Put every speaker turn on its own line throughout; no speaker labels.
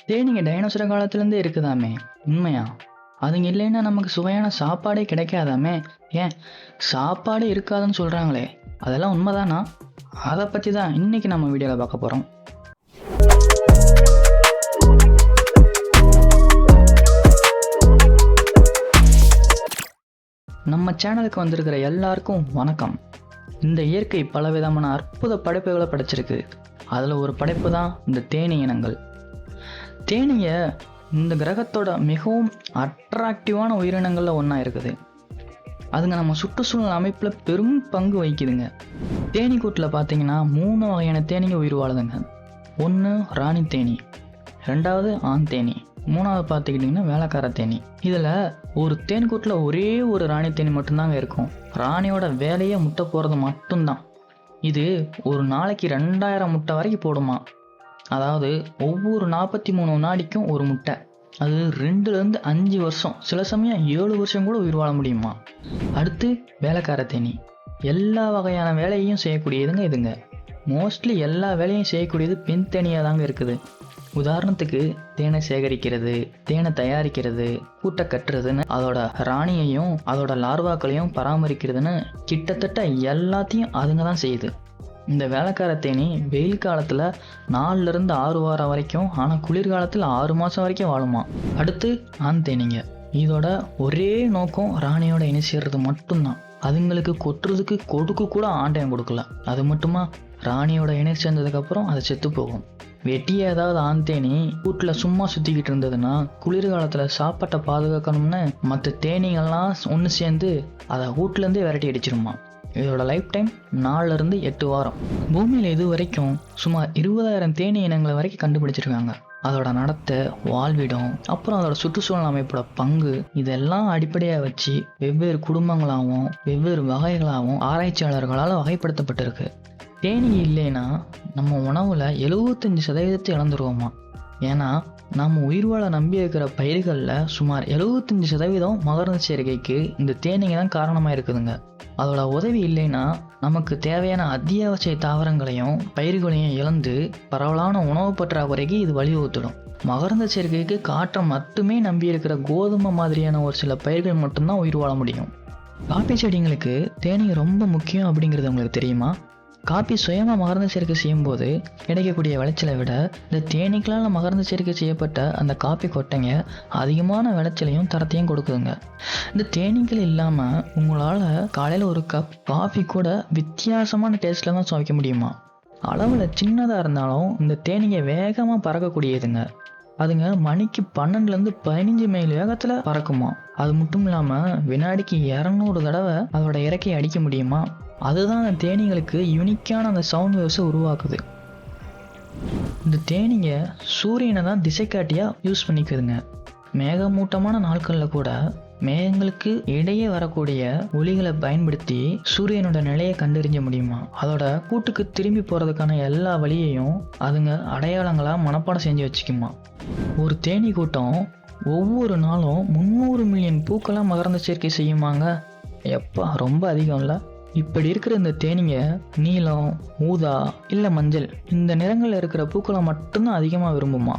தேனீங்க dinosaur காலத்துலேருந்தே இருக்குதாமே, உண்மையா? அதுங்க இல்லைன்னா நமக்கு சுவையான சாப்பாடே கிடைக்காதாமே. ஏன் சாப்பாடு இருக்காதுன்னு சொல்கிறாங்களே, அதெல்லாம் உண்மைதானா? அதை பற்றி தான் இன்றைக்கி நம்ம வீடியோவில் பார்க்க போகிறோம். நம்ம சேனலுக்கு வந்திருக்கிற எல்லாருக்கும் வணக்கம். இந்த இயற்கை பலவிதமான அற்புத படைப்புகளை படைச்சிருக்கு. அதில் ஒரு படைப்பு தான் இந்த தேனீ இனங்கள். தேனீங்க இந்த கிரகத்தோட மிகவும் அட்ராக்டிவான உயிரினங்களில் ஒன்றா இருக்குது. அதுங்க நம்ம சுற்றுச்சூழல் அமைப்பில் பெரும் பங்கு வகிக்குதுங்க. தேனீ கூட்டில் பார்த்தீங்கன்னா 3 வகையான தேனீங்க உயிர் வாழுதுங்க. ஒன்று ராணி தேனி, 2வது ஆண் தேனி, 3வது பார்த்துக்கிட்டிங்கன்னா வேலைக்கார தேனி. இதில் ஒரு தேன் கூட்டில் ஒரே ஒரு ராணி தேனி மட்டும்தாங்க இருக்கும். ராணியோட வேலையே முட்டை போடுறது மட்டும்தான். இது ஒரு நாளைக்கு 2000 முட்டை வரைக்கும் போடுமா. அதாவது ஒவ்வொரு 43 வினாடிக்கும் ஒரு முட்டை. அது 2லேருந்து 5 வருஷம், சில சமயம் 7 வருஷம் கூட உயிர் வாழ முடியுமா. அடுத்து வேலைக்கார தேனி. எல்லா வகையான வேலையையும் செய்யக்கூடியதுங்க இதுங்க. மோஸ்ட்லி எல்லா வேலையும் செய்யக்கூடியது பெண் தேனியாக தாங்க இருக்குது. உதாரணத்துக்கு தேனை சேகரிக்கிறது, தேனை தயாரிக்கிறது, கூட்டை கட்டுறதுன்னு, அதோட ராணியையும் அதோட லார்வாக்களையும் பராமரிக்கிறதுன்னு கிட்டத்தட்ட எல்லாத்தையும் அதுங்க தான் செய்யுது. இந்த வேலைக்கார தேனி வெயில் காலத்தில் 4லேருந்து 6 வாரம் வரைக்கும், ஆனால் குளிர்காலத்தில் 6 மாதம் வரைக்கும் வாழுமா. அடுத்து ஆண் தேனிங்க. இதோட ஒரே நோக்கம் ராணியோட இணை சேர்றது மட்டும்தான். அதுங்களுக்கு கொட்டுறதுக்கு கொடுக்கு கூட ஆண்டையம் கொடுக்கல. அது மட்டுமா, ராணியோட இணை சேர்ந்ததுக்கப்புறம் அது செத்து போகும். வெட்டிய ஏதாவது ஆண் தேனி கூட்டில் சும்மா சுற்றிக்கிட்டு இருந்ததுன்னா குளிர்காலத்தில் சாப்பாட்டை பாதுகாக்கணும்னு மற்ற தேனீங்கள்லாம் ஒன்று சேர்ந்து அதை வீட்டிலேருந்தே விரட்டி அடிச்சிருமா. இதோட லைஃப் டைம் 4லேருந்து 8 வாரம். பூமியில் இது வரைக்கும் சுமார் 20,000 தேனீ இனங்களை வரைக்கும் கண்டுபிடிச்சிருக்காங்க. அதோட நடத்தை, வாழ்விடம், அப்புறம் அதோட சுற்றுச்சூழல் அமைப்போட பங்கு, இதெல்லாம் அடிப்படையாக வச்சு வெவ்வேறு குடும்பங்களாகவும் வெவ்வேறு வகைகளாகவும் ஆராய்ச்சியாளர்களால் வகைப்படுத்தப்பட்டிருக்கு. தேனீ இல்லைன்னா நம்ம உணவில் 75% இழந்துருவோமா. ஏன்னா நம்ம உயிர் வாழ நம்பி இருக்கிற பயிர்களில் சுமார் 75% மகரந்த சேர்க்கைக்கு இந்த தேனீங்க தான் காரணமாக இருக்குதுங்க. அதோட உதவி இல்லைன்னா நமக்கு தேவையான அத்தியாவசிய தாவரங்களையும் பயிர்களையும் இழந்து பரவலான உணவு பற்றாக்குறைக்கு இது வழிவகுத்துடும். மகரந்த சேர்க்கைக்கு காற்றை மட்டுமே நம்பி இருக்கிற கோதுமை மாதிரியான ஒரு சில பயிர்கள் மட்டும்தான் உயிர் வாழ முடியும். காப்பி செடிங்களுக்கு தேனீங்க ரொம்ப முக்கியம் அப்படிங்கிறது உங்களுக்கு தெரியுமா? காப்பி சுயமாக மகரந்த சேர்க்கை செய்யும்போது கிடைக்கக்கூடிய விளைச்சலை விட இந்த தேனீக்களால் மகரந்த சேர்க்கை செய்யப்பட்ட அந்த காப்பி கொட்டைங்க அதிகமான விளைச்சலையும் தரத்தையும் கொடுக்குதுங்க. இந்த தேனீக்கள் இல்லாமல் உங்களால் காலையில் ஒரு கப் காஃபி கூட வித்தியாசமான டேஸ்ட்டில் தான் சுவைக்க முடியுமா. அளவில் சின்னதாக இருந்தாலும் இந்த தேனீங்க வேகமாக பறக்கக்கூடியதுங்க. அதுங்க மணிக்கு 12லேருந்து 15 மைல் வேகத்தில் பறக்குமா. அது மட்டும் இல்லாமல் வினாடிக்கு 200 தடவை அதோட இறக்கையை அடிக்க முடியுமா. அதுதான் அந்த தேனீங்களுக்கு யூனிக்கான அந்த சவுண்ட் வேவ்ஸை உருவாக்குது. இந்த தேனீங்க சூரியனை தான் திசைக்காட்டியாக யூஸ் பண்ணிக்குதுங்க. மேகமூட்டமான நாட்களில் கூட மேகங்களுக்கு இடையே வரக்கூடிய ஒளிகளை பயன்படுத்தி சூரியனோட நிலையை கண்டறிஞ்ச முடியுமா. அதோட கூட்டுக்கு திரும்பி போகிறதுக்கான எல்லா வழியையும் அதுங்க அடையாளங்களாக மனப்பாடம் செஞ்சு வச்சுக்குமா. ஒரு தேனீ கூட்டம் ஒவ்வொரு நாளும் 300 மில்லியன் பூக்களாக மகரந்த சேர்க்கை செய்யுமாங்க. எப்பா, ரொம்ப அதிகம் இல்லை? இப்படி இருக்கிற இந்த தேனீங்க நீலம், ஊதா இல்லை மஞ்சள் இந்த நிறங்களில் இருக்கிற பூக்களை மட்டும்தான் அதிகமாக விரும்புமா.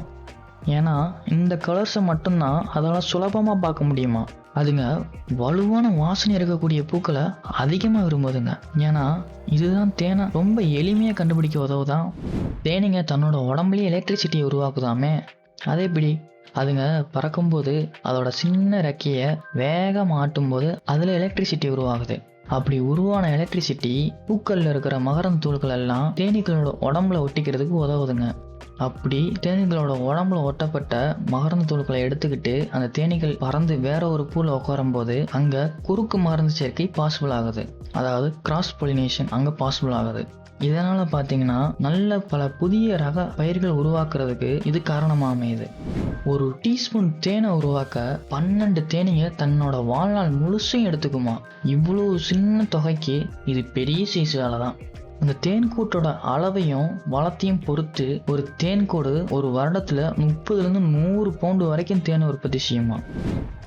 ஏன்னா இந்த கலர்ஸை மட்டும்தான் அதெல்லாம் சுலபமாக பார்க்க முடியுமா. அதுங்க வலுவான வாசனை இருக்கக்கூடிய பூக்களை அதிகமாக விரும்புதுங்க. ஏன்னா இதுதான் தேனை ரொம்ப எளிமையாக கண்டுபிடிக்க உதவுதான். தேனீங்க தன்னோட உடம்புலேயே எலக்ட்ரிசிட்டியை உருவாக்குதாமே. அதே எப்படி? அதுங்க பறக்கும்போது அதோட சின்ன ரெக்கையை வேகமாக ஆட்டும்போது அதில் எலக்ட்ரிசிட்டி உருவாகுது. அப்படி உருவான எலக்ட்ரிசிட்டி பூக்களில் இருக்கிற மகரந்த தூள்கள் எல்லாம் தேனீக்களோட உடம்புல ஒட்டிக்கிறதுக்கு உதவுதுங்க. அப்படி தேனீக்களோட உடம்புல ஒட்டப்பட்ட மகரந்த தூள்களை எடுத்துக்கிட்டு அந்த தேனீக்கள் பறந்து வேற ஒரு பூவில் உட்காரும் போது அங்கே குறுக்கு மகரந்த சேர்க்கை பாசிபிள் ஆகுது. அதாவது கிராஸ் பொலினேஷன் அங்கே பாசிபிள் ஆகுது. இதனால் பார்த்தீங்கன்னா நல்ல பல புதிய ரக பயிர்கள் உருவாக்குறதுக்கு இது காரணமாக அமையுது. ஒரு டீஸ்பூன் தேனை உருவாக்க 12 தேனீங்க தன்னோட வாழ்நாள் முழுசும் எடுத்துக்குமா. இவ்வளோ சின்ன தொகைக்கு இது பெரிய சைஸ் வேலை தான். அந்த தேன்கூட்டோட அளவையும் வளத்தையும் பொறுத்து ஒரு தேன்கூடு ஒரு வருடத்துல 30லேருந்து 100 பவுண்டு வரைக்கும் தேனை உற்பத்தி செய்யுமா.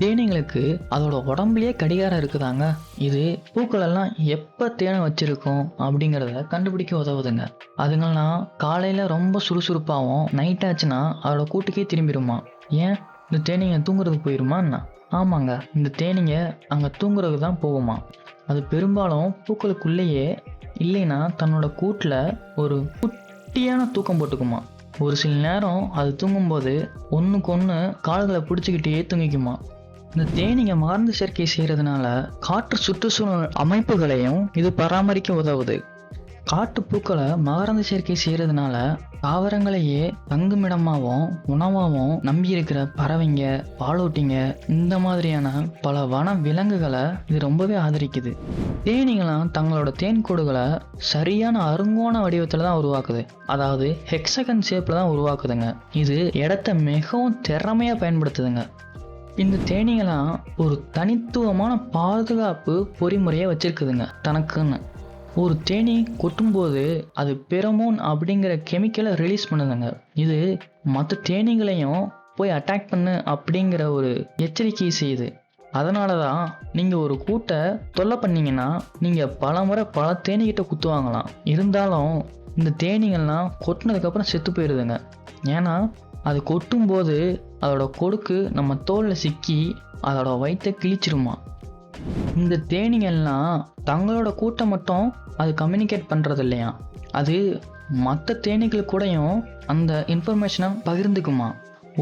தேனீங்களுக்கு அதோட உடம்புலயே கடிகாரம் இருக்குதாங்க. இது பூக்கள் எல்லாம் எப்ப தேனை வச்சிருக்கும் அப்படிங்கிறத கண்டுபிடிக்க உதவுதுங்க. அதுங்கெல்லாம் காலையில ரொம்ப சுறுசுறுப்பாகவும் நைட் ஆச்சுன்னா அதோட கூட்டுக்கே திரும்பிடுமா. ஏன், இந்த தேனீங்க தூங்குறதுக்கு போயிருமா என்ன? ஆமாங்க, இந்த தேனீங்க அங்க தூங்குறதுக்கு தான் போகுமா. அது பெரும்பாலும் பூக்களுக்குள்ளேயே இல்லைன்னா தன்னோட கூட்டில் ஒரு குட்டியான தூக்கம் போட்டுக்குமா. ஒரு சில நேரம் அது தூங்கும்போது ஒன்றுக்கு ஒன்று கால்களை பிடிச்சிக்கிட்டே தூங்கிக்குமா. இந்த தேனீங்க மகரந்த சேர்க்கை செய்கிறதுனால காற்று சுற்றுச்சூழல் அமைப்புகளையும் இது பராமரிக்க உதவுது. காட்டுப்பூக்களை மகரந்த சேர்க்கை செய்கிறதுனால தாவரங்களையே தங்குமிடமாகவும் உணவாகவும் நம்பி இருக்கிற பறவைங்க, பாலூட்டிங்க, இந்த மாதிரியான பல வன விலங்குகளை இது ரொம்பவே ஆதரிக்குது. தேனீங்களாம் தங்களோட தேன்கூடுகளை சரியான அருங்கோண வடிவத்தில் தான் உருவாக்குது. அதாவது ஹெக்ஸகன் ஷேப்பில் தான் உருவாக்குதுங்க. இது இடத்த மிகவும் திறமையாக பயன்படுத்துதுங்க. இந்த தேனீங்களாம் ஒரு தனித்துவமான பாதுகாப்பு பொறிமுறையை வச்சிருக்குதுங்க தனக்குன்னு. ஒரு தேனி கொட்டும்போது அது பெரமோன் அப்படிங்கிற கெமிக்கலை ரிலீஸ் பண்ணுதுங்க. இது மற்ற தேனீங்களையும் போய் அட்டாக் பண்ணு அப்படிங்கிற ஒரு எச்சரிக்கை செய்யுது. அதனால தான் நீங்கள் ஒரு கூட்டை தொல்லை பண்ணீங்கன்னா நீங்கள் பல முறை பல தேனீகிட்ட குத்துவாங்களாம். இருந்தாலும் இந்த தேனீங்கள்லாம் கொட்டினதுக்கப்புறம் செத்து போயிடுதுங்க. ஏன்னா அது கொட்டும்போது அதோட கொடுக்கு நம்ம தோலில் சிக்கி அதோட வயிற்றை கிழிச்சிருமா. இந்த தேனீங்கள்லாம் தங்களோட கூட்டை மட்டும் அது கம்யூனிகேட் பண்ணுறது இல்லையா, அது மற்ற தேனீகள் கூடயும் அந்த இன்ஃபர்மேஷனை பகிர்ந்துக்குமா.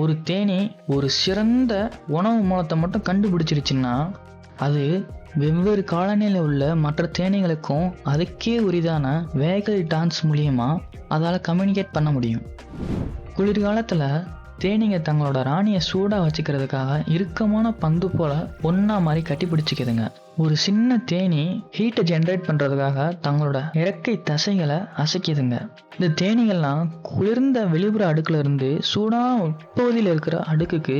ஒரு தேனி ஒரு சிறந்த உணவு மூலத்தை மட்டும் கண்டுபிடிச்சிருச்சுன்னா அது வெவ்வேறு காலநிலையில் உள்ள மற்ற தேனீகளுக்கும் அதுக்கே உரிதான வேகல் டான்ஸ் மூலியமாக அதால் கம்யூனிகேட் பண்ண முடியும். குளிர்காலத்தில் தேனீங்க தங்களோட ராணியை சூடாக வச்சுக்கிறதுக்காக இறுக்கமான பந்து போல ஒன்றா மாதிரி கட்டி பிடிச்சிக்குதுங்க. ஒரு சின்ன தேனி ஹீட்டை ஜென்ரேட் பண்ணுறதுக்காக தங்களோட இறக்கை தசைகளை அசைக்குதுங்க. இந்த தேனீகள்லாம் குளிர்ந்த வெளிப்புற அடுக்குல இருந்து சூடான உட்பகுதியில் இருக்கிற அடுக்குக்கு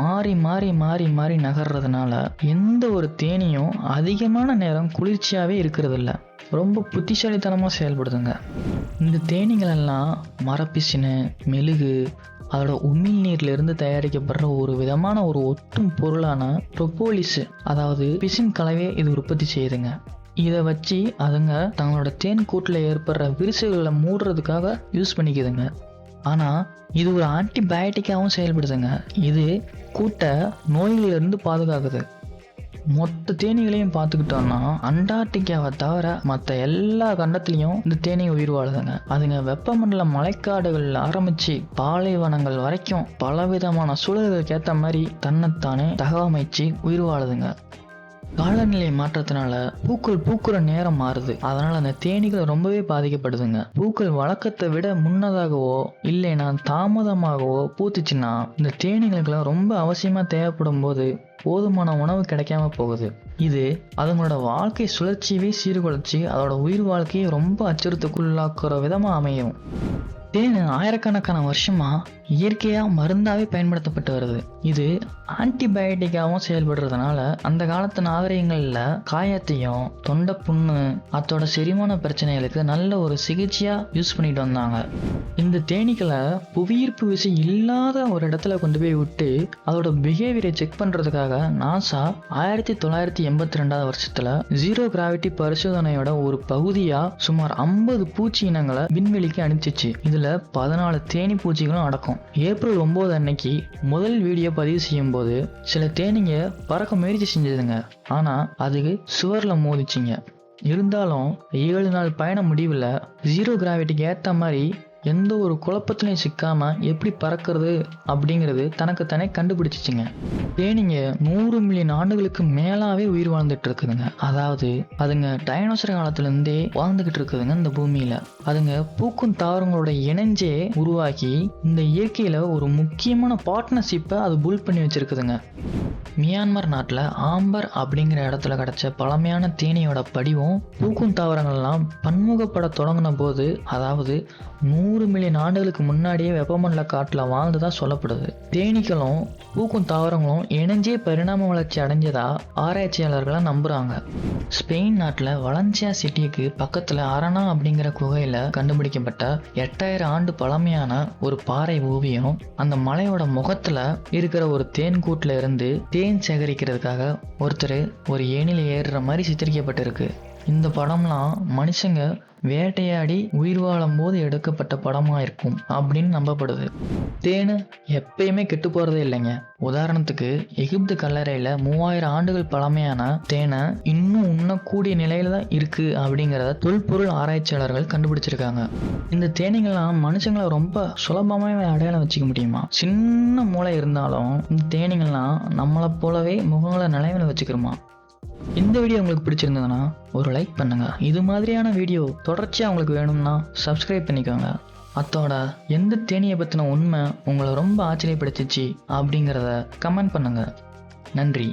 மாறி மாறி மாறி மாறி நகர்றதுனால எந்த ஒரு தேனியும் அதிகமான நேரம் குளிர்ச்சியாகவே இருக்கிறது இல்லை. ரொம்ப புத்திசாலித்தனமாக செயல்படுதுங்க. இந்த தேனீங்களெல்லாம் மரப்பிசினு, மெழுகு, அதோட உமிழ்நீர்லேருந்து தயாரிக்கப்படுற ஒரு விதமான ஒரு ஒட்டும் பொருளான ப்ரொபோலிஸ், அதாவது பிசின் கலவையை இது உற்பத்தி செய்யுதுங்க. இதை வச்சு அதுங்க தங்களோட தேன் கூட்டில் ஏற்படுற விரிசல்களை மூடுறதுக்காக யூஸ் பண்ணிக்குதுங்க. ஆனால் இது ஒரு ஆன்டிபயோட்டிக்காகவும் செயல்படுதுங்க. இது கூட்டை நோய்களிலிருந்து பாதுகாக்குது. மொத்த தேனீகளையும் பார்த்துக்கிட்டோம்னா அண்டார்டிகாவை தவிர மற்ற எல்லா கண்டத்துலையும் இந்த தேனீ உயிர் வாழுதுங்க. அதுங்க வெப்பமண்டல மழைக்காடுகள் ஆரம்பிச்சு பாலைவனங்கள் வரைக்கும் பலவிதமான சூழல்களுக்கு ஏற்ற மாதிரி தன்னைத்தானே தகவமைச்சு உயிர் வாழுதுங்க. காலநிலை மாற்றத்தினால பூக்கள் பூக்குற நேரம் மாறுது. அதனால அந்த தேனீகள் ரொம்பவே பாதிக்கப்படுதுங்க. பூக்கள் வழக்கத்தை விட முன்னதாகவோ இல்லைன்னா தாமதமாகவோ பூத்துச்சுன்னா இந்த தேனீகளுக்கெல்லாம் ரொம்ப அவசியமா தேவைப்படும் போது போதுமான உணவு கிடைக்காம போகுது. இது அதுங்களோட வாழ்க்கை சுழற்சியவே சீர்குலைச்சி அதோட உயிர் வாழ்க்கையை ரொம்ப அச்சுறுத்தலுக்குள்ளாக்குற விதமா அமையும். தேன் ஆயிரக்கணக்கான வருஷமா இயற்கையா மருந்தாவே பயன்படுத்தப்பட்டு வருது. இது ஆன்டிபயோட்டிக்காவும் செயல்படுறதுனால அந்த காலத்து நாகரிகங்கள்ல காயத்தையும் தொண்டை புண்ணு அதோட செரிமான பிரச்சனைகளுக்கு நல்ல ஒரு சிகிச்சையா யூஸ் பண்ணிட்டு வந்தாங்க. இந்த தேனீக்களை புவியீர்ப்பு விசை இல்லாத ஒரு இடத்துல கொண்டு போய் விட்டு அதோட பிஹேவியரை செக் பண்றதுக்காக நாசா 1982 வருஷத்துல ஜீரோ கிராவிட்டி பரிசோதனையோட ஒரு பகுதியா சுமார் 50 பூச்சி இனங்களை விண்வெளிக்கு அனுப்பிச்சிச்சு. இதுல 14 தேனி பூச்சிகளும் அடக்கும். ஏப்ரல் 9 அன்னைக்கு முதல் வீடியோ பதிவு செய்யும் போது சில தேனீங்க பறக்க முயற்சி செஞ்சதுங்க. ஆனா அதுக்கு சுவர்ல மோதிச்சிங்க. இருந்தாலும் 7 நாள் பயண முடிவில் ஜீரோ கிராவிட்டிக்கு ஏற்ற மாதிரி எந்த ஒரு குழப்பத்திலையும் சிக்காம எப்படி பறக்கிறது அப்படிங்கிறது தனக்கு தானே கண்டுபிடிச்சிச்சுங்க. தேனீங்க 100 மில்லியன் ஆண்டுகளுக்கு மேலாவே உயிர் வாழ்ந்துட்டு இருக்குதுங்க. அதாவது அதுங்க டைனோசர் காலத்துல இருந்தே வாழ்ந்துகிட்டு இருக்குதுங்க இந்த பூமியில. அதுங்க பூக்கும் தாவரங்களோட இணைஞ்சே உருவாக்கி இந்த இயற்கையில ஒரு முக்கியமான பார்ட்னர்ஷிப்பை அது புல் பண்ணி வச்சிருக்குதுங்க. மியான்மர் நாட்டில் ஆம்பர் அப்படிங்கிற இடத்துல கிடைச்ச பழமையான தேனியோட படிவம் பூக்கும் தாவரங்கள்லாம் பன்முகப்பட தொடங்கின போது, அதாவது 100 100 மில்லியன் ஆண்டுகளுக்கு முன்னாடியே வெப்பமண்டல காட்டில் வாழ்ந்ததா சொல்லப்படுது. தேனீக்களும் பூக்கும் தாவரங்களும் இணைஞ்சே பரிணாம வளர்ச்சி அடைஞ்சதா ஆராய்ச்சியாளர்களை நம்புறாங்க. ஸ்பெயின் நாட்டில் வலன்சியா சிட்டிக்கு பக்கத்தில் அரணா அப்படிங்கிற குகையில் கண்டுபிடிக்கப்பட்ட 8000 ஆண்டு பழமையான ஒரு பாறை ஓவியம் அந்த மலையோட முகத்தில் இருக்கிற ஒரு தேன் கூட்டில் இருந்து தேன் சேகரிக்கிறதுக்காக ஒருத்தர் ஒரு ஏணியில் ஏறுற மாதிரி சித்தரிக்கப்பட்டிருக்கு. இந்த படம்லாம் மனுஷங்க வேட்டையாடி உயிர் வாழும் போது எடுக்கப்பட்ட படமா இருக்கும் அப்படின்னு நம்பப்படுது. தேனு எப்பயுமே கெட்டு போறதே இல்லைங்க. உதாரணத்துக்கு எகிப்து கல்லறையில 3000 ஆண்டுகள் பழமையான தேனை இன்னும் உண்ணக்கூடிய நிலையில தான் இருக்கு அப்படிங்கிறத தொல்பொருள் ஆராய்ச்சியாளர்கள் கண்டுபிடிச்சிருக்காங்க. இந்த தேனீங்கள்லாம் மனுஷங்களை ரொம்ப சுலபமாவே அடையாளம் வச்சுக்க முடியுமா? சின்ன மூளை இருந்தாலும் இந்த தேனீங்கள்லாம் நம்மளை போலவே முகங்களை நிலைமையில வச்சுக்கிறோமா? இந்த வீடியோ உங்களுக்கு பிடிச்சிருந்ததுன்னா ஒரு லைக் பண்ணுங்க. இது மாதிரியான வீடியோ தொடர்ச்சியாக உங்களுக்கு வேணும்னா சப்ஸ்கிரைப் பண்ணிக்கோங்க. அத்தோட எந்த தேனியை பற்றின உண்மை உங்களை ரொம்ப ஆச்சரியப்படுத்திச்சு அப்படிங்கிறத கமெண்ட் பண்ணுங்க. நன்றி.